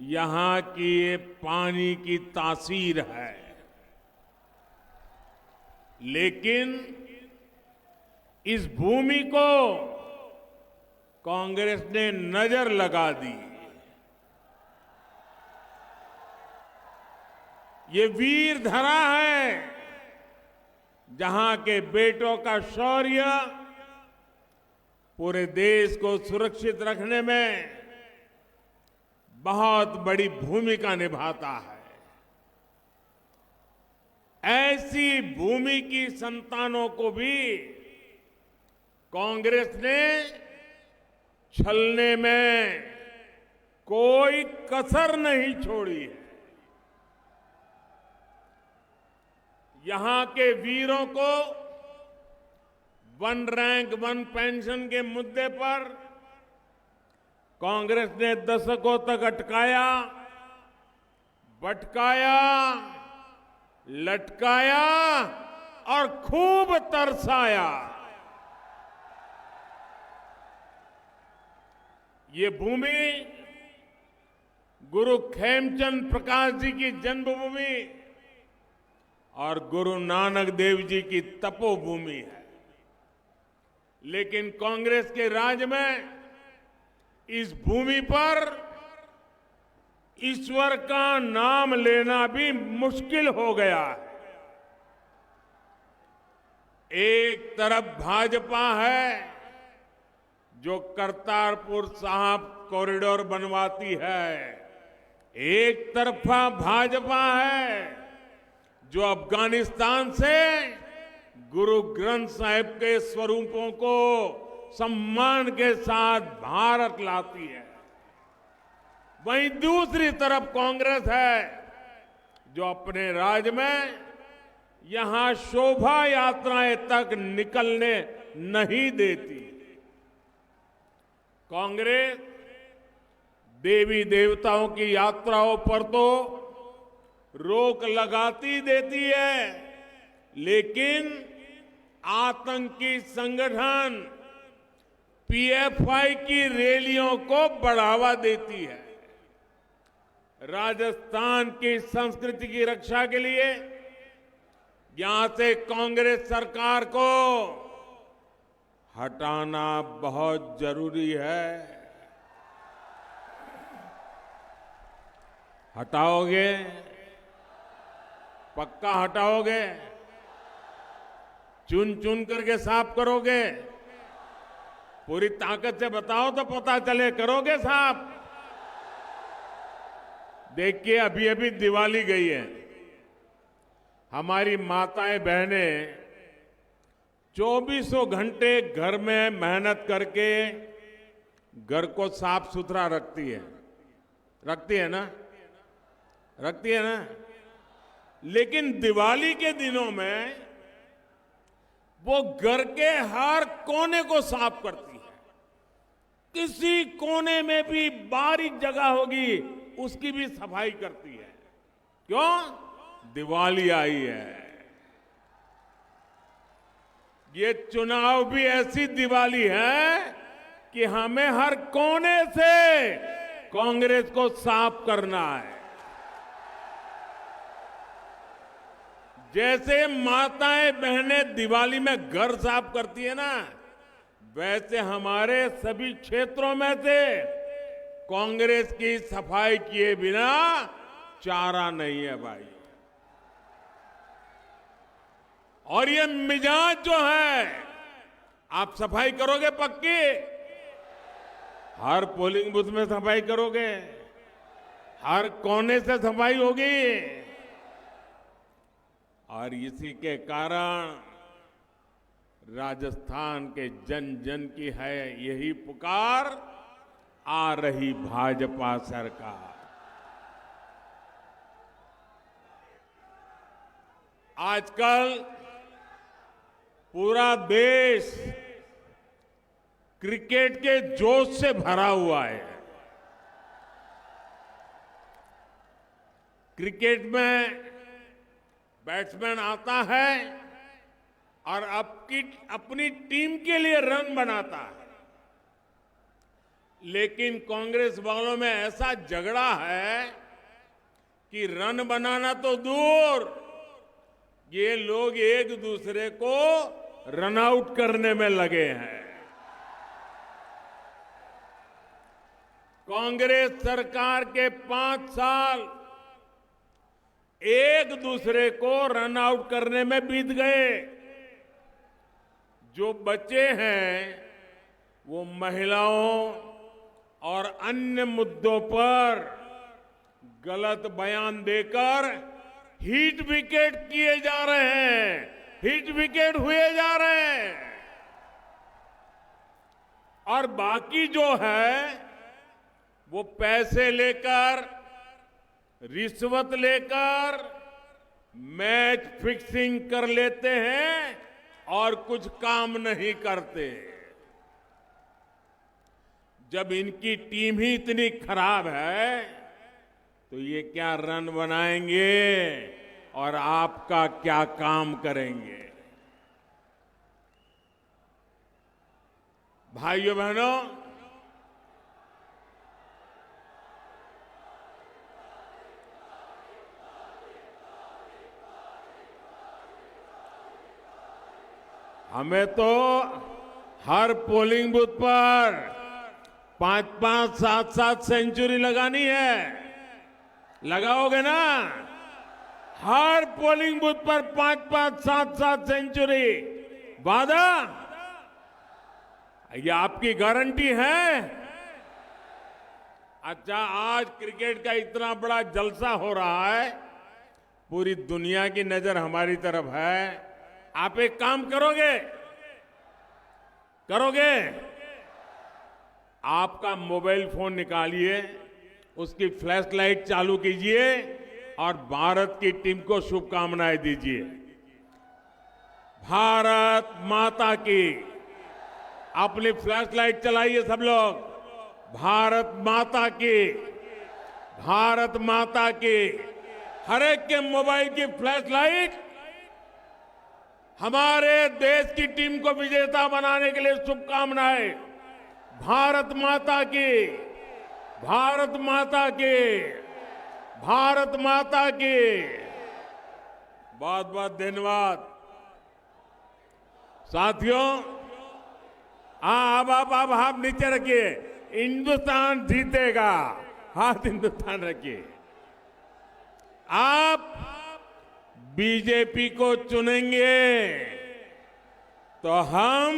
यहां की ये पानी की तासीर है। लेकिन इस भूमि को कांग्रेस ने नजर लगा दी। ये वीर धरा है जहां के बेटों का शौर्य पूरे देश को सुरक्षित रखने में बहुत बड़ी भूमिका निभाता है। ऐसी भूमि की संतानों को भी कांग्रेस ने छलने में कोई कसर नहीं छोड़ी है। यहां के वीरों को वन रैंक वन पेंशन के मुद्दे पर कांग्रेस ने दशकों तक अटकाया, भटकाया, लटकाया और खूब तरसाया। ये भूमि गुरु खेमचंद प्रकाश जी की जन्मभूमि और गुरु नानक देव जी की तपोभूमि है। लेकिन कांग्रेस के राज में इस भूमि पर ईश्वर का नाम लेना भी मुश्किल हो गया है। एक तरफ भाजपा है जो करतारपुर साहिब कॉरिडोर बनवाती है, एक तरफा भाजपा है जो अफगानिस्तान से गुरु ग्रंथ साहिब के स्वरूपों को सम्मान के साथ भारत लाती है। वहीं दूसरी तरफ कांग्रेस है जो अपने राज में यहां शोभा यात्राएं तक निकलने नहीं देती। कांग्रेस देवी देवताओं की यात्राओं पर तो रोक लगाती देती है, लेकिन आतंकी संगठन पीएफआई की रैलियों को बढ़ावा देती है। राजस्थान की संस्कृति की रक्षा के लिए यहां से कांग्रेस सरकार को हटाना बहुत जरूरी है। हटाओगे? पक्का हटाओगे? चुन चुन करके साफ करोगे? पूरी ताकत से बताओ तो पता चले, करोगे साफ? देखिए, अभी अभी दिवाली गई है। हमारी माताएं बहनें 24 घंटे घर में मेहनत करके घर को साफ सुथरा रखती है ना? रखती है ना? लेकिन दिवाली के दिनों में वो घर के हर कोने को साफ करती है। किसी कोने में भी बारीक जगह होगी उसकी भी सफाई करती है। क्यों? दिवाली आई है। ये चुनाव भी ऐसी दिवाली है कि हमें हर कोने से कांग्रेस को साफ करना है। जैसे माताएं बहनें दिवाली में घर साफ करती है ना, वैसे हमारे सभी क्षेत्रों में से कांग्रेस की सफाई किए बिना चारा नहीं है भाई। और ये मिजाज जो है, आप सफाई करोगे पक्की? हर पोलिंग बूथ में सफाई करोगे? हर कोने से सफाई होगी? और इसी के कारण राजस्थान के जन जन की है यही पुकार, आ रही भाजपा सरकार। आजकल पूरा देश क्रिकेट के जोश से भरा हुआ है। क्रिकेट में बैट्समैन आता है और अपनी टीम के लिए रन बनाता है। लेकिन कांग्रेस वालों में ऐसा झगड़ा है कि रन बनाना तो दूर, ये लोग एक दूसरे को रन आउट करने में लगे हैं। कांग्रेस सरकार के 5 साल एक दूसरे को रन आउट करने में बीत गए। जो बचे हैं वो महिलाओं और अन्य मुद्दों पर गलत बयान देकर हिट विकेट किए जा रहे हैं, हिट विकेट हुए जा रहे हैं। और बाकी जो है वो पैसे लेकर, रिश्वत लेकर मैच फिक्सिंग कर लेते हैं और कुछ काम नहीं करते। जब इनकी टीम ही इतनी खराब है तो ये क्या रन बनाएंगे और आपका क्या काम करेंगे। भाइयों बहनों, हमें तो हर पोलिंग बूथ पर 5-5, 7-7 सेंचुरी लगानी है। लगाओगे ना? हर पोलिंग बूथ पर 5-5, 7-7 सेंचुरी। वादा? ये आपकी गारंटी है? अच्छा, आज क्रिकेट का इतना बड़ा जलसा हो रहा है, पूरी दुनिया की नजर हमारी तरफ है। आप एक काम करोगे? करोगे? आपका मोबाइल फोन निकालिए, उसकी फ्लैश लाइट चालू कीजिए और भारत की टीम को शुभकामनाएं दीजिए। भारत माता की। अपनी फ्लैश लाइट चलाइए सब लोग। भारत माता की, भारत माता की। हर एक के मोबाइल की फ्लैश लाइट हमारे देश की टीम को विजेता बनाने के लिए शुभकामनाएं। भारत माता की, भारत माता की, भारत माता की। बहुत बहुत धन्यवाद साथियों। अब आप नीचे रखिए। हिंदुस्तान जीतेगा। हाथ हिंदुस्तान रखिए। आप बीजेपी को चुनेंगे तो हम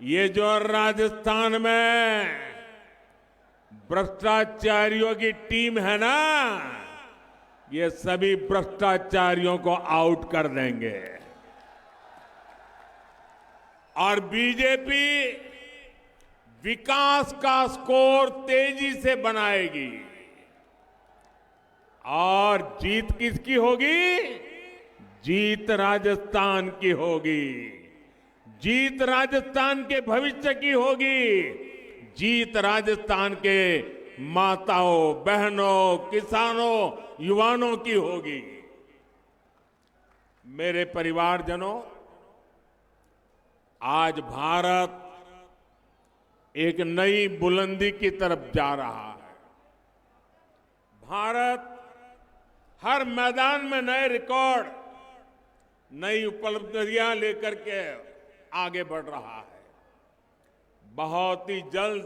ये जो राजस्थान में भ्रष्टाचारियों की टीम है ना, ये सभी भ्रष्टाचारियों को आउट कर देंगे। और बीजेपी विकास का स्कोर तेजी से बनाएगी। और जीत किसकी होगी? जीत राजस्थान की होगी। जीत राजस्थान के भविष्य की होगी। जीत राजस्थान के माताओं, बहनों, किसानों, युवाओं की होगी। मेरे परिवारजनों, आज भारत एक नई बुलंदी की तरफ जा रहा है। भारत हर मैदान में नए रिकॉर्ड, नई उपलब्धियां लेकर के आगे बढ़ रहा है। बहुत ही जल्द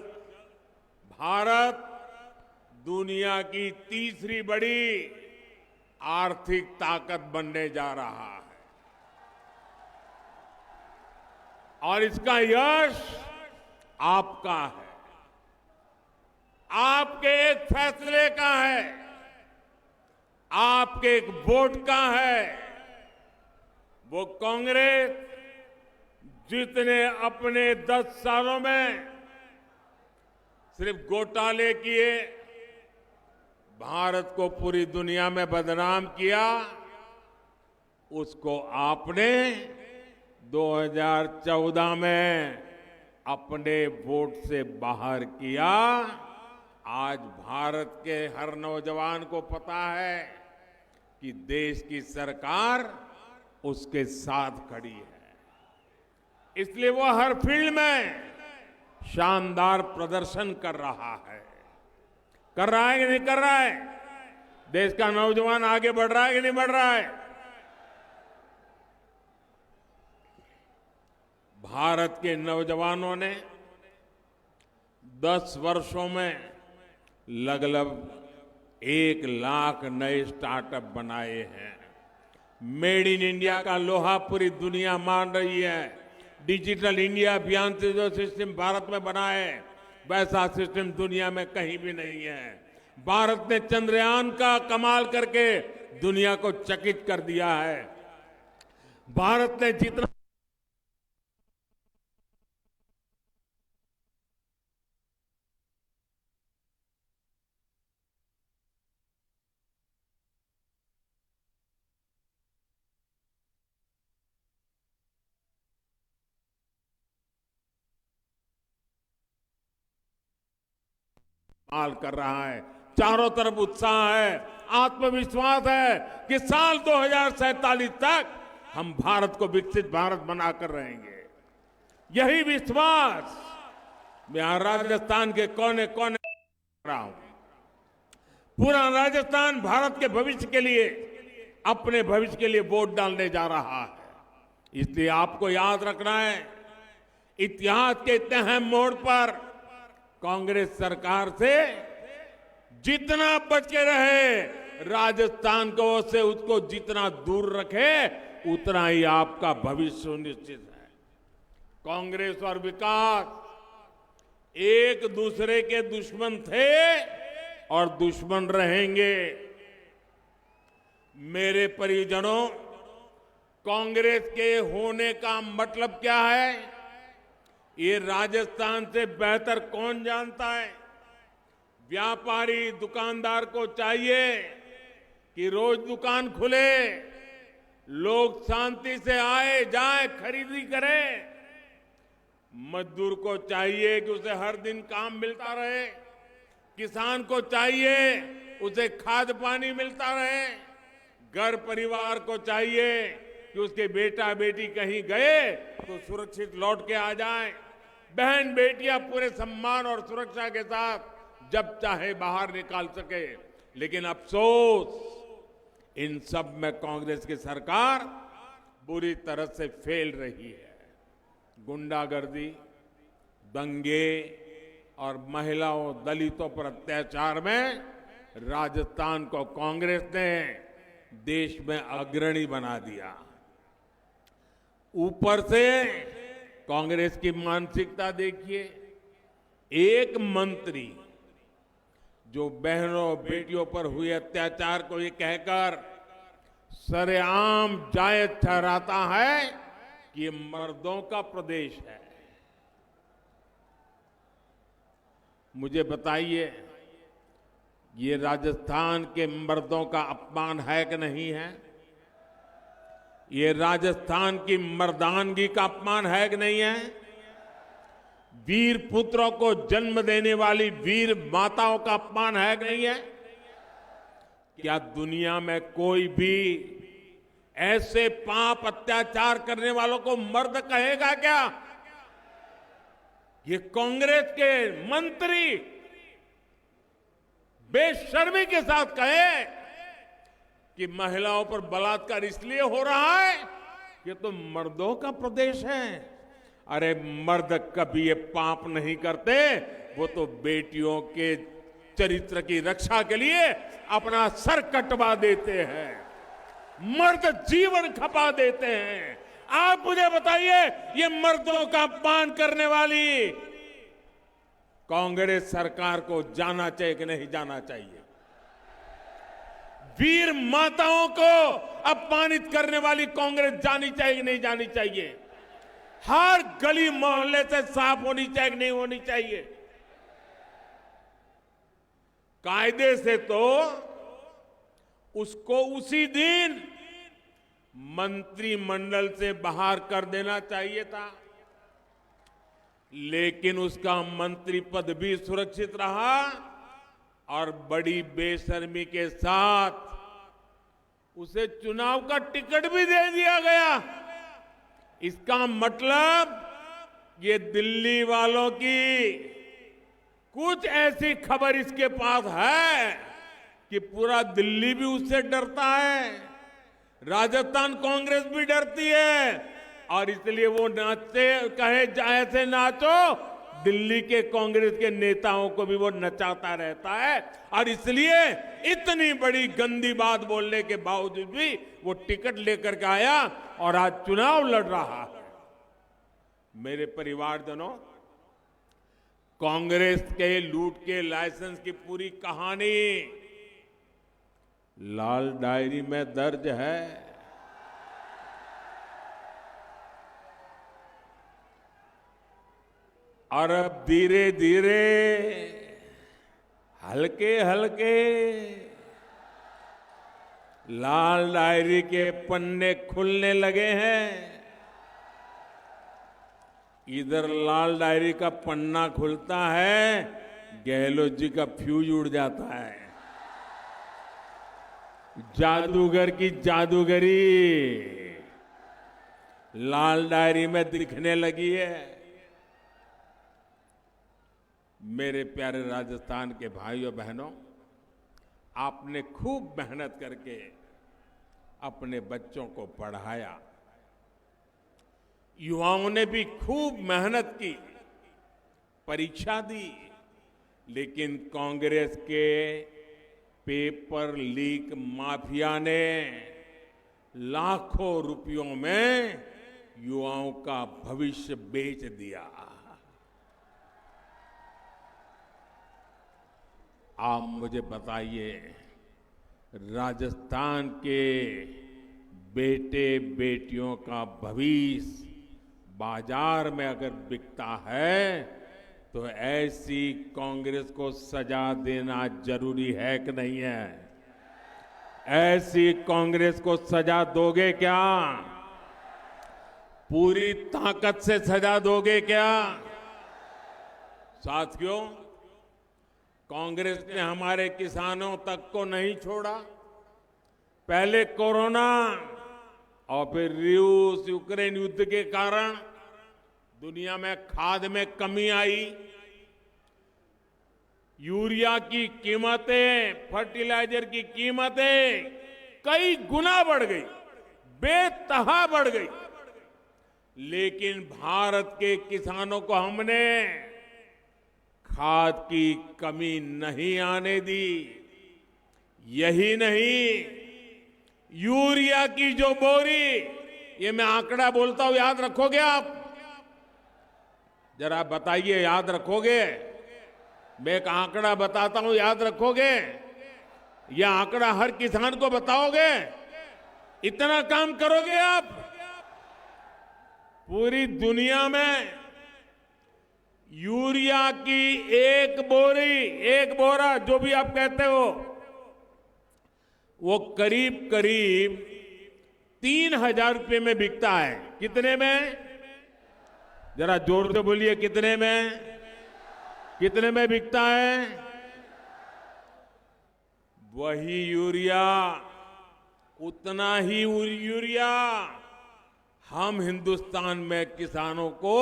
भारत दुनिया की तीसरी बड़ी आर्थिक ताकत बनने जा रहा है। और इसका यश आपका है, आपके एक फैसले का है, आपके एक वोट का है। वो कांग्रेस जितने अपने 10 सालों में सिर्फ घोटाले किए, भारत को पूरी दुनिया में बदनाम किया, उसको आपने 2014 में अपने वोट से बाहर किया। आज भारत के हर नौजवान को पता है कि देश की सरकार उसके साथ खड़ी है। इसलिए वो हर फील्ड में, शानदार प्रदर्शन कर रहा है। कर रहा है कि नहीं कर रहा है? देश का नौजवान आगे बढ़ रहा है कि नहीं बढ़ रहा है? भारत के नौजवानों ने 10 वर्षों में लगभग 1 लाख नए स्टार्टअप बनाए हैं। मेड इन इंडिया का लोहा पूरी दुनिया मान रही है। डिजिटल इंडिया अभियान से जो सिस्टम भारत में बना है, वैसा सिस्टम दुनिया में कहीं भी नहीं है। भारत ने चंद्रयान का कमाल करके दुनिया को चकित कर दिया है। भारत ने जितना कमाल कर रहा है, चारों तरफ उत्साह है, आत्मविश्वास है कि साल 2047 तक हम भारत को विकसित भारत बनाकर रहेंगे। यही विश्वास मैं राजस्थान के कोने कोने रहा हूं। पूरा राजस्थान भारत के भविष्य के लिए, अपने भविष्य के लिए वोट डालने जा रहा है। इसलिए आपको याद रखना है, इतिहास के इतने अहम मोड़ पर कांग्रेस सरकार से जितना बच के रहे, राजस्थान को से उसको जितना दूर रखे, उतना ही आपका भविष्य सुनिश्चित है। कांग्रेस और विकास एक दूसरे के दुश्मन थे और दुश्मन रहेंगे। मेरे परिजनों, कांग्रेस के होने का मतलब क्या है, ये राजस्थान से बेहतर कौन जानता है? व्यापारी दुकानदार को चाहिए कि रोज दुकान खुले, लोग शांति से आए जाए, खरीदी करें। मजदूर को चाहिए कि उसे हर दिन काम मिलता रहे, किसान को चाहिए उसे खाद पानी मिलता रहे, घर परिवार को चाहिए कि उसके बेटा बेटी कहीं गए तो सुरक्षित लौट के आ जाएं। बहन बेटियां पूरे सम्मान और सुरक्षा के साथ जब चाहे बाहर निकाल सके। लेकिन अफसोस, इन सब में कांग्रेस की सरकार बुरी तरह से फेल रही है। गुंडागर्दी, दंगे और महिलाओं दलितों पर अत्याचार में राजस्थान को कांग्रेस ने देश में अग्रणी बना दिया। ऊपर से कांग्रेस की मानसिकता देखिए, एक मंत्री जो बहनों बेटियों पर हुए अत्याचार को ये कहकर सरेआम जायज ठहराता है कि ये मर्दों का प्रदेश है। मुझे बताइए, ये राजस्थान के मर्दों का अपमान है कि नहीं है? ये राजस्थान की मर्दानगी का अपमान है कि नहीं है? वीर पुत्रों को जन्म देने वाली वीर माताओं का अपमान है कि नहीं है? क्या दुनिया में कोई भी ऐसे पाप अत्याचार करने वालों को मर्द कहेगा क्या? ये कांग्रेस के मंत्री बेशर्मी के साथ कहे कि महिलाओं पर बलात्कार इसलिए हो रहा है कि तो मर्दों का प्रदेश है। अरे मर्द कभी ये पाप नहीं करते, वो तो बेटियों के चरित्र की रक्षा के लिए अपना सर कटवा देते हैं, मर्द जीवन खपा देते हैं। आप मुझे बताइए, ये मर्दों का अपमान करने वाली कांग्रेस सरकार को जाना चाहिए कि नहीं जाना चाहिए? वीर माताओं को अपमानित करने वाली कांग्रेस जानी चाहिए कि नहीं जानी चाहिए? हर गली मोहल्ले से साफ होनी चाहिए कि नहीं होनी चाहिए? कायदे से तो उसको उसी दिन मंत्रिमंडल से बाहर कर देना चाहिए था, लेकिन उसका मंत्री पद भी सुरक्षित रहा और बड़ी बेशर्मी के साथ उसे चुनाव का टिकट भी दे दिया गया। इसका मतलब ये दिल्ली वालों की कुछ ऐसी खबर इसके पास है कि पूरा दिल्ली भी उससे डरता है, राजस्थान कांग्रेस भी डरती है, और इसलिए वो नाचते कहे ऐसे नाचो, दिल्ली के कांग्रेस के नेताओं को भी वो नचाता रहता है। और इसलिए इतनी बड़ी गंदी बात बोलने के बावजूद भी वो टिकट लेकर के आया और आज चुनाव लड़ रहा है। मेरे परिवारजनों, कांग्रेस के लूट के लाइसेंस की पूरी कहानी लाल डायरी में दर्ज है। और अब धीरे धीरे हल्के हल्के लाल डायरी के पन्ने खुलने लगे हैं। इधर लाल डायरी का पन्ना खुलता है, गहलोत जी का फ्यूज उड़ जाता है। जादूगर की जादूगरी लाल डायरी में दिखने लगी है। मेरे प्यारे राजस्थान के भाइयों बहनों, आपने खूब मेहनत करके अपने बच्चों को पढ़ाया, युवाओं ने भी खूब मेहनत की, परीक्षा दी, लेकिन कांग्रेस के पेपर लीक माफिया ने लाखों रुपयों में युवाओं का भविष्य बेच दिया। आप मुझे बताइए, राजस्थान के बेटे बेटियों का भविष्य बाजार में अगर बिकता है तो ऐसी कांग्रेस को सजा देना जरूरी है कि नहीं है? ऐसी कांग्रेस को सजा दोगे क्या? पूरी ताकत से सजा दोगे क्या? साथियों, कांग्रेस ने हमारे किसानों तक को नहीं छोड़ा। पहले कोरोना और फिर रूस यूक्रेन युद्ध के कारण दुनिया में खाद में कमी आई, यूरिया की कीमतें, फर्टिलाइजर की कीमतें कई गुना बढ़ गई, बेतहा बढ़ गई, लेकिन भारत के किसानों को हमने खाद की कमी नहीं आने दी। यही नहीं, यूरिया की जो बोरी, ये मैं आंकड़ा बोलता हूं, याद रखोगे आप? जरा बताइए, याद रखोगे? मैं एक आंकड़ा बताता हूं, याद रखोगे? यह आंकड़ा हर किसान को बताओगे? इतना काम करोगे आप? पूरी दुनिया में यूरिया की एक बोरी, एक बोरा, जो भी आप कहते हो, वो करीब करीब 3,000 रुपये में बिकता है। कितने में? जरा जोर से बोलिए, कितने में? कितने में बिकता है? वही यूरिया, उतना ही यूरिया हम हिंदुस्तान में किसानों को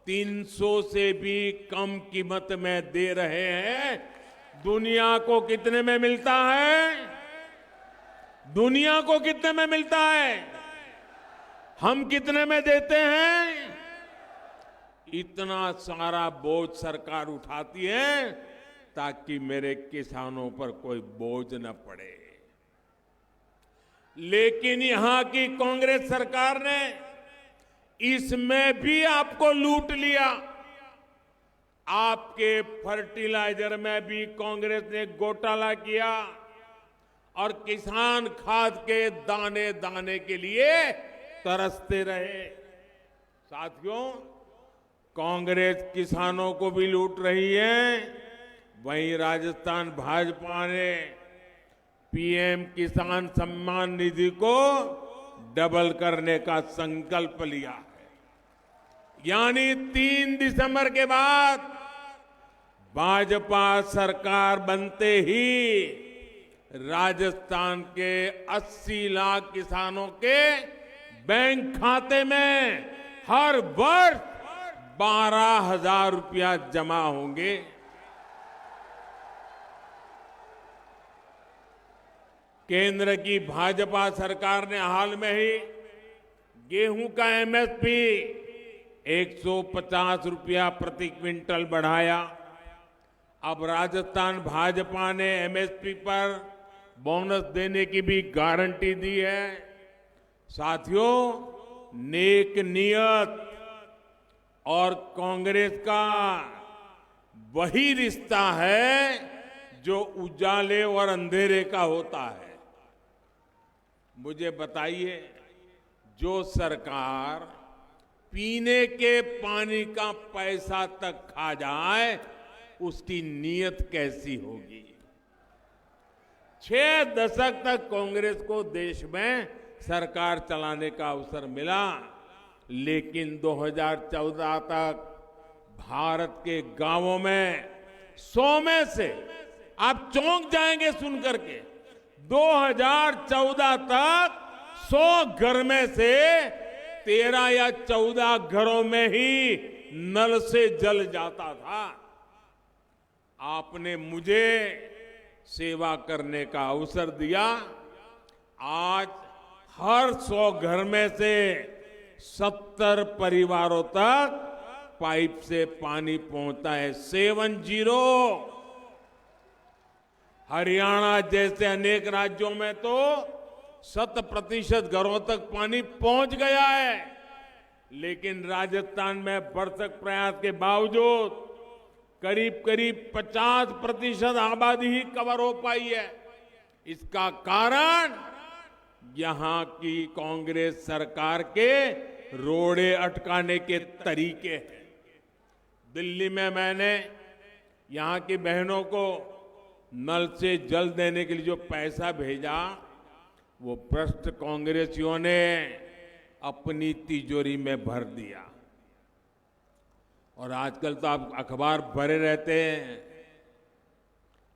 300 से भी कम कीमत में दे रहे हैं। दुनिया को कितने में मिलता है? दुनिया को कितने में मिलता है? हम कितने में देते हैं? इतना सारा बोझ सरकार उठाती है ताकि मेरे किसानों पर कोई बोझ न पड़े। लेकिन यहां की कांग्रेस सरकार ने इसमें भी आपको लूट लिया। आपके फर्टिलाइजर में भी कांग्रेस ने घोटाला किया और किसान खाद के दाने दाने के लिए तरसते रहे। साथियों, कांग्रेस किसानों को भी लूट रही है, वहीं राजस्थान भाजपा ने पीएम किसान सम्मान निधि को डबल करने का संकल्प लिया है। यानी 3 दिसंबर के बाद भाजपा सरकार बनते ही राजस्थान के 80 लाख किसानों के बैंक खाते में हर वर्ष 12,000 रुपया जमा होंगे। केंद्र की भाजपा सरकार ने हाल में ही गेहूं का एमएसपी 150 रुपया प्रति क्विंटल बढ़ाया। अब राजस्थान भाजपा ने एमएसपी पर बोनस देने की भी गारंटी दी है। साथियों, नेक नियत और कांग्रेस का वही रिश्ता है जो उजाले और अंधेरे का होता है। मुझे बताइए, जो सरकार पीने के पानी का पैसा तक खा जाए, उसकी नीयत कैसी होगी। 6 दशक तक कांग्रेस को देश में सरकार चलाने का अवसर मिला, लेकिन 2014 तक भारत के गांवों में 100 में से, आप चौंक जाएंगे सुनकर के, 2014 तक 100 घर में से 13 या 14 घरों में ही नल से जल जाता था। आपने मुझे सेवा करने का अवसर दिया। आज हर 100 घर में से 70 परिवारों तक पाइप से पानी पहुंचता है। 70। हरियाणा जैसे अनेक राज्यों में तो 100% घरों तक पानी पहुंच गया है, लेकिन राजस्थान में भरसक प्रयास के बावजूद करीब करीब 50% आबादी ही कवर हो पाई है। इसका कारण यहां की कांग्रेस सरकार के रोड़े अटकाने के तरीके हैं। दिल्ली में मैंने यहां की बहनों को नल से जल देने के लिए जो पैसा भेजा, वो भ्रष्ट कांग्रेसियों ने अपनी तिजोरी में भर दिया। और आजकल तो आप अखबार भरे रहते हैं।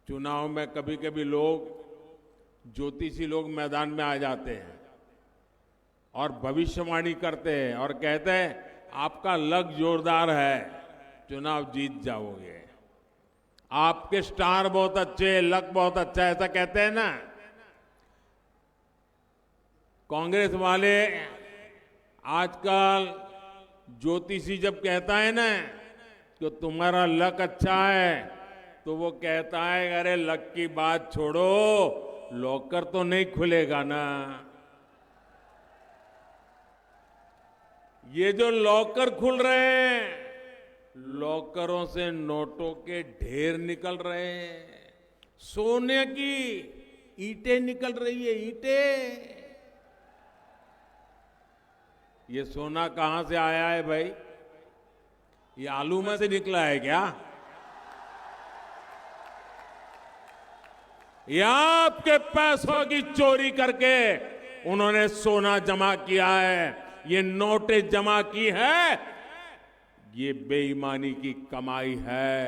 चुनाव में कभी कभी लोग, ज्योतिषी लोग मैदान में आ जाते हैं और भविष्यवाणी करते हैं और कहते हैं आपका लक जोरदार है, चुनाव जीत जाओगे, आपके स्टार बहुत अच्छे, लक बहुत अच्छा है, ऐसा कहते हैं ना। कांग्रेस वाले आजकल ज्योतिषी जब कहता है ना कि तुम्हारा लक अच्छा है, तो वो कहता है अरे लक की बात छोड़ो, लॉकर तो नहीं खुलेगा ना। ये जो लॉकर खुल रहे हैं, लॉकरों से नोटों के ढेर निकल रहे हैं, सोने की ईंटें निकल रही है, ईंटें। ये सोना कहां से आया है भाई? ये आलू में से निकला है क्या? ये आपके पैसों की चोरी करके उन्होंने सोना जमा किया है, ये नोटें जमा की है, ये बेईमानी की कमाई है।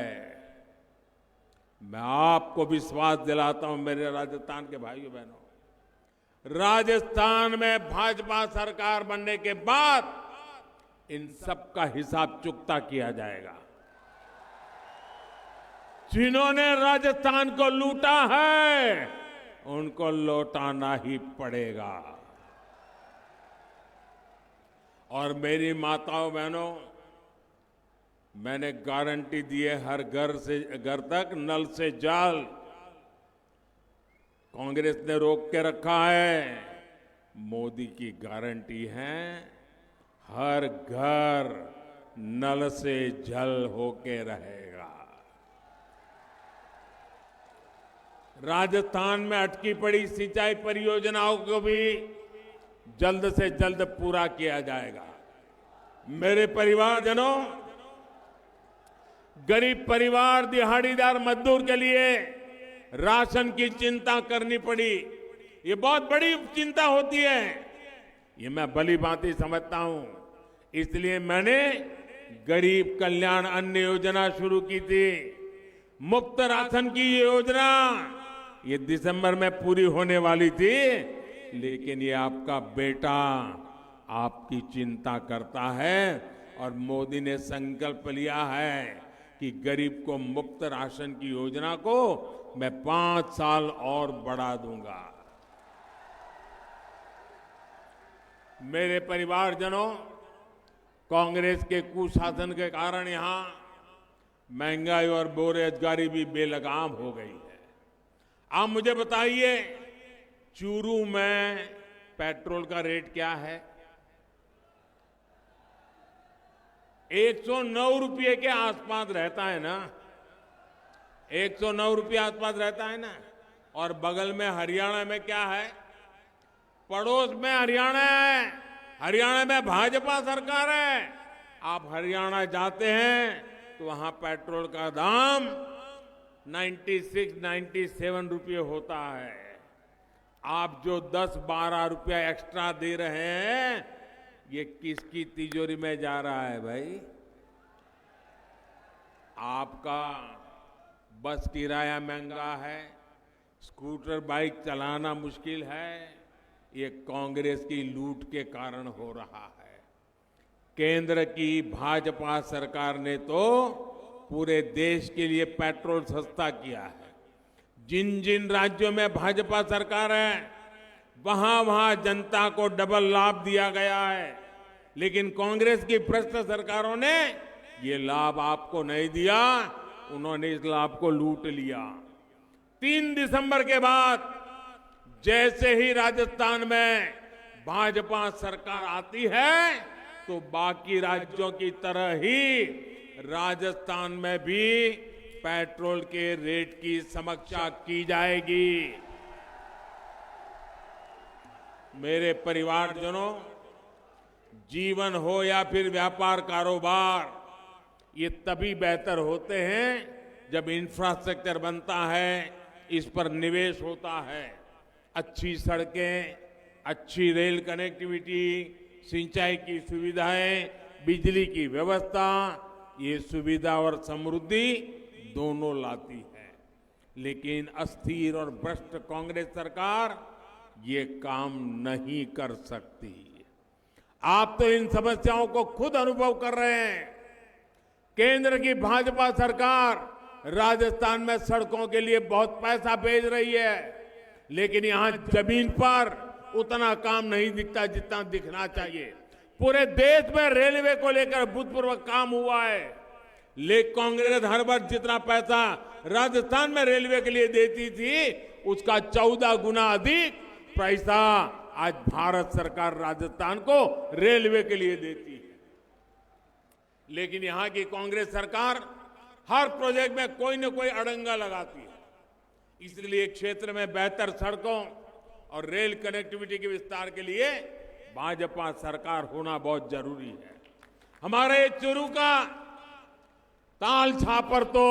मैं आपको विश्वास दिलाता हूं मेरे राजस्थान के भाइयों बहनों, राजस्थान में भाजपा सरकार बनने के बाद इन सब का हिसाब चुकता किया जाएगा। जिन्होंने राजस्थान को लूटा है, उनको लौटाना ही पड़ेगा। और मेरी माताओं बहनों, मैंने गारंटी दी है, हर घर तक नल से जल। कांग्रेस ने रोक के रखा है, मोदी की गारंटी है, हर घर नल से जल होके रहेगा। राजस्थान में अटकी पड़ी सिंचाई परियोजनाओं को भी जल्द से जल्द पूरा किया जाएगा। मेरे परिवारजनों, गरीब परिवार, दिहाड़ीदार मजदूर के लिए राशन की चिंता करनी पड़ी, ये बहुत बड़ी चिंता होती है, ये मैं भली भांति समझता हूं। इसलिए मैंने गरीब कल्याण अन्न योजना शुरू की थी। मुफ्त राशन की ये योजना ये दिसंबर में पूरी होने वाली थी, लेकिन ये आपका बेटा आपकी चिंता करता है और मोदी ने संकल्प लिया है कि गरीब को मुफ्त राशन की योजना को मैं 5 साल और बढ़ा दूंगा। मेरे परिवारजनों, कांग्रेस के कुशासन के कारण यहां महंगाई और बेरोजगारी भी बेलगाम हो गई है। आप मुझे बताइए, चूरू में पेट्रोल का रेट क्या है? 109 रुपये के आसपास रहता है ना, 109 रुपये आसपास रहता है ना। और बगल में हरियाणा में क्या है? पड़ोस में हरियाणा है, हरियाणा में भाजपा सरकार है। आप हरियाणा जाते हैं तो वहां पेट्रोल का दाम 96-97 रुपये होता है। आप जो 10-12 रुपया एक्स्ट्रा दे रहे हैं, ये किसकी तिजोरी में जा रहा है भाई? आपका बस किराया महंगा है, स्कूटर बाइक चलाना मुश्किल है, ये कांग्रेस की लूट के कारण हो रहा है। केंद्र की भाजपा सरकार ने तो पूरे देश के लिए पेट्रोल सस्ता किया है। जिन जिन राज्यों में भाजपा सरकार है, वहां वहां जनता को डबल लाभ दिया गया है। लेकिन कांग्रेस की भ्रष्ट सरकारों ने ये लाभ आपको नहीं दिया, उन्होंने इस लाभ को लूट लिया। 3 दिसंबर के बाद जैसे ही राजस्थान में भाजपा सरकार आती है, तो बाकी राज्यों की तरह ही राजस्थान में भी पेट्रोल के रेट की समीक्षा की जाएगी। मेरे परिवारजनों, जीवन हो या फिर व्यापार कारोबार, ये तभी बेहतर होते हैं जब इंफ्रास्ट्रक्चर बनता है, इस पर निवेश होता है। अच्छी सड़कें, अच्छी रेल कनेक्टिविटी, सिंचाई की सुविधाएं, बिजली की व्यवस्था, ये सुविधा और समृद्धि दोनों लाती है। लेकिन अस्थिर और भ्रष्ट कांग्रेस सरकार ये काम नहीं कर सकती। आप तो इन समस्याओं को खुद अनुभव कर रहे हैं। केंद्र की भाजपा सरकार राजस्थान में सड़कों के लिए बहुत पैसा भेज रही है, लेकिन यहां जमीन पर उतना काम नहीं दिखता जितना दिखना चाहिए। पूरे देश में रेलवे को लेकर अभूतपूर्व काम हुआ है, लेकिन कांग्रेस हर वर्ष जितना पैसा राजस्थान में रेलवे के लिए देती थी, उसका 14 गुना अधिक पैसा आज भारत सरकार राजस्थान को रेलवे के लिए देती है। लेकिन यहां की कांग्रेस सरकार हर प्रोजेक्ट में कोई न कोई अड़ंगा लगाती है। इसलिए क्षेत्र में बेहतर सड़कों और रेल कनेक्टिविटी के विस्तार के लिए भाजपा सरकार होना बहुत जरूरी है। हमारे चूरू का ताल छापर तो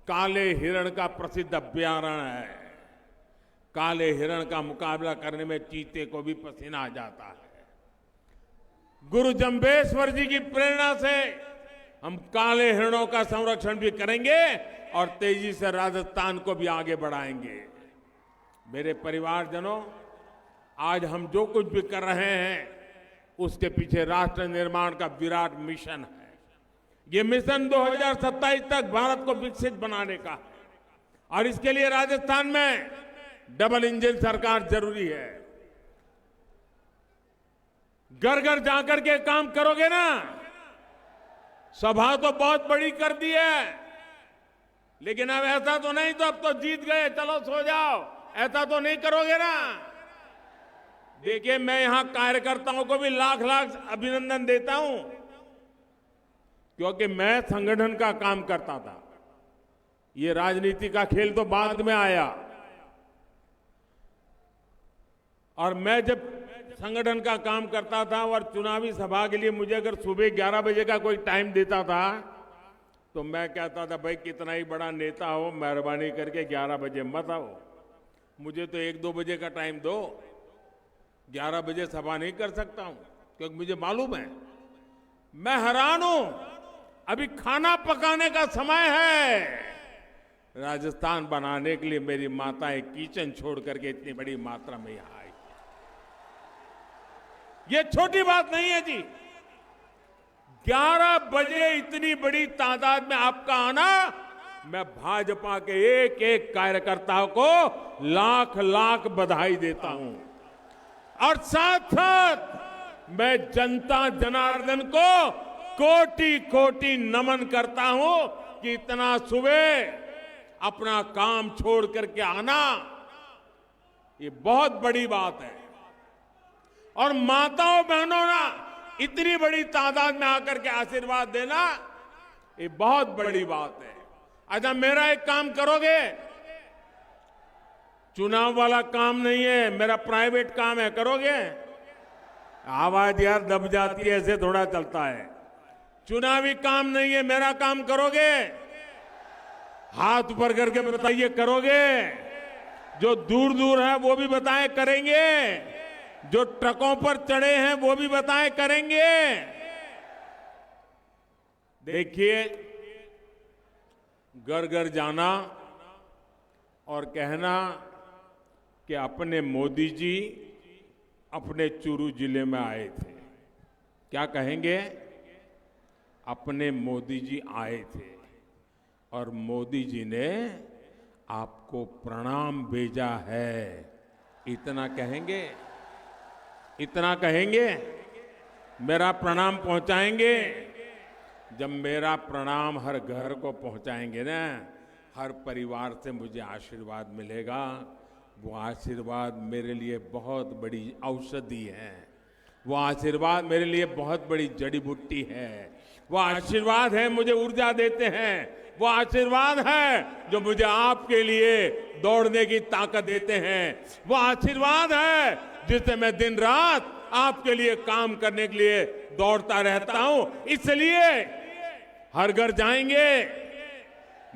काले हिरण का प्रसिद्ध अभ्यारण्य है। काले हिरण का मुकाबला करने में चीते को भी पसीना आ जाता है। गुरु जंबेश्वर जी की प्रेरणा से हम काले हिरणों का संरक्षण भी करेंगे और तेजी से राजस्थान को भी आगे बढ़ाएंगे। मेरे परिवारजनों, आज हम जो कुछ भी कर रहे हैं, उसके पीछे राष्ट्र निर्माण का विराट मिशन है। ये मिशन 2027 तक भारत को विकसित बनाने का है, और इसके लिए राजस्थान में डबल इंजन सरकार जरूरी है। घर घर जाकर के काम करोगे ना। सभा तो बहुत बड़ी कर दी है, लेकिन अब ऐसा तो नहीं तो अब तो जीत गए, चलो सो जाओ, ऐसा तो नहीं करोगे ना। देखिए, मैं यहां कार्यकर्ताओं को भी लाख लाख अभिनंदन देता हूं, क्योंकि मैं संगठन का काम करता था। ये राजनीति का खेल तो बाद में आया, और मैं जब संगठन का काम करता था और चुनावी सभा के लिए मुझे अगर सुबह 11 बजे का कोई टाइम देता था, तो मैं कहता था, भाई कितना ही बड़ा नेता हो, मेहरबानी करके 11 बजे मत आओ, मुझे तो 1-2 बजे का टाइम दो। 11 बजे सभा नहीं कर सकता हूं, क्योंकि मुझे मालूम है। मैं हैरान हूं, अभी खाना पकाने का समय है। राजस्थान बनाने के लिए मेरी माताएं किचन छोड़ करके इतनी बड़ी मात्रा में यहां आई। ये छोटी बात नहीं है जी। 11 बजे इतनी बड़ी तादाद में आपका आना, मैं भाजपा के एक एक कार्यकर्ता को लाख लाख बधाई देता हूं। और साथ साथ मैं जनता जनार्दन को कोटि कोटि नमन करता हूं कि इतना सुबह अपना काम छोड़ करके आना, ये बहुत बड़ी बात है। और माताओं बहनों ना इतनी बड़ी तादाद में आकर के आशीर्वाद देना, ये बहुत बड़ी बात है। अच्छा, मेरा एक काम करोगे? चुनाव वाला काम नहीं है, मेरा प्राइवेट काम है, करोगे? आवाज यार दब जाती है, ऐसे थोड़ा चलता है। चुनावी काम नहीं है, मेरा काम करोगे? हाथ ऊपर करके बताइए, करोगे? जो दूर दूर है वो भी बताएं, करेंगे? जो ट्रकों पर चढ़े हैं वो भी बताएं, करेंगे? देखिए, घर घर जाना और कहना कि अपने मोदी जी अपने चूरू जिले में आए थे, क्या कहेंगे? अपने मोदी जी आए थे और मोदी जी ने आपको प्रणाम भेजा है, इतना कहेंगे? इतना कहेंगे? मेरा प्रणाम पहुंचाएंगे? जब मेरा प्रणाम हर घर को पहुंचाएंगे ना, हर परिवार से मुझे आशीर्वाद मिलेगा। वो आशीर्वाद मेरे लिए बहुत बड़ी औषधि है, वो आशीर्वाद मेरे लिए बहुत बड़ी जड़ी बूटी है, वो आशीर्वाद है मुझे ऊर्जा देते हैं, वो आशीर्वाद है जो मुझे आपके लिए दौड़ने की ताकत देते हैं, वो आशीर्वाद है जिससे मैं दिन रात आपके लिए काम करने के लिए दौड़ता रहता हूं। इसलिए हर घर जाएंगे,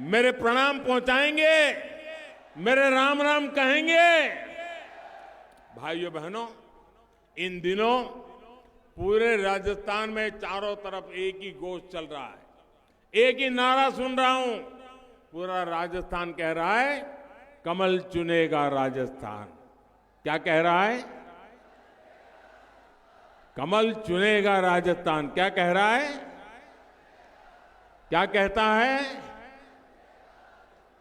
मेरे प्रणाम पहुंचाएंगे, मेरे राम राम कहेंगे। भाइयों बहनों, इन दिनों पूरे राजस्थान में चारों तरफ एक ही घोष चल रहा है, एक ही नारा सुन रहा हूं। पूरा राजस्थान कह रहा है, कमल चुनेगा राजस्थान। क्या कह रहा है? कमल चुनेगा राजस्थान। क्या कह रहा है? क्या कहता है?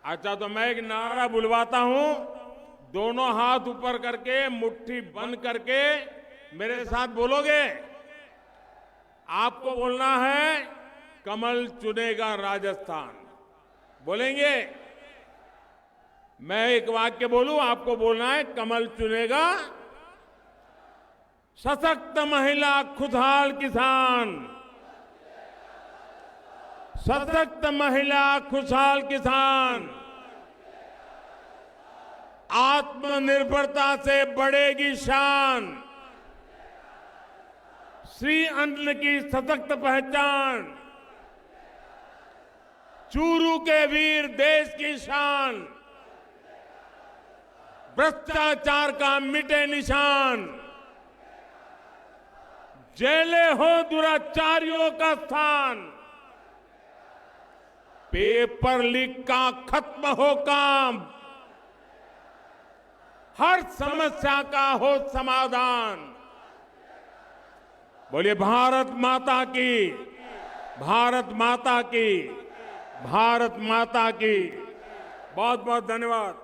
अच्छा, तो मैं एक नारा बुलवाता हूं, दोनों हाथ ऊपर करके मुट्ठी बंद करके मेरे साथ बोलोगे? आपको बोलना है कमल चुनेगा राजस्थान। बोलेंगे? मैं एक वाक्य बोलूं, आपको बोलना है कमल चुनेगा। सशक्त महिला, खुशहाल किसान। सशक्त महिला, खुशहाल किसान। आत्मनिर्भरता से बढ़ेगी शान। श्री अन्न की सशक्त पहचान। चूरू के वीर देश की शान। भ्रष्टाचार का मिटे निशान। जेलें हो दुराचारियों का स्थान। पेपर लीक का खत्म हो काम। हर समस्या का हो समाधान। बोलिए भारत माता की, भारत माता की, भारत माता की। बहुत बहुत धन्यवाद।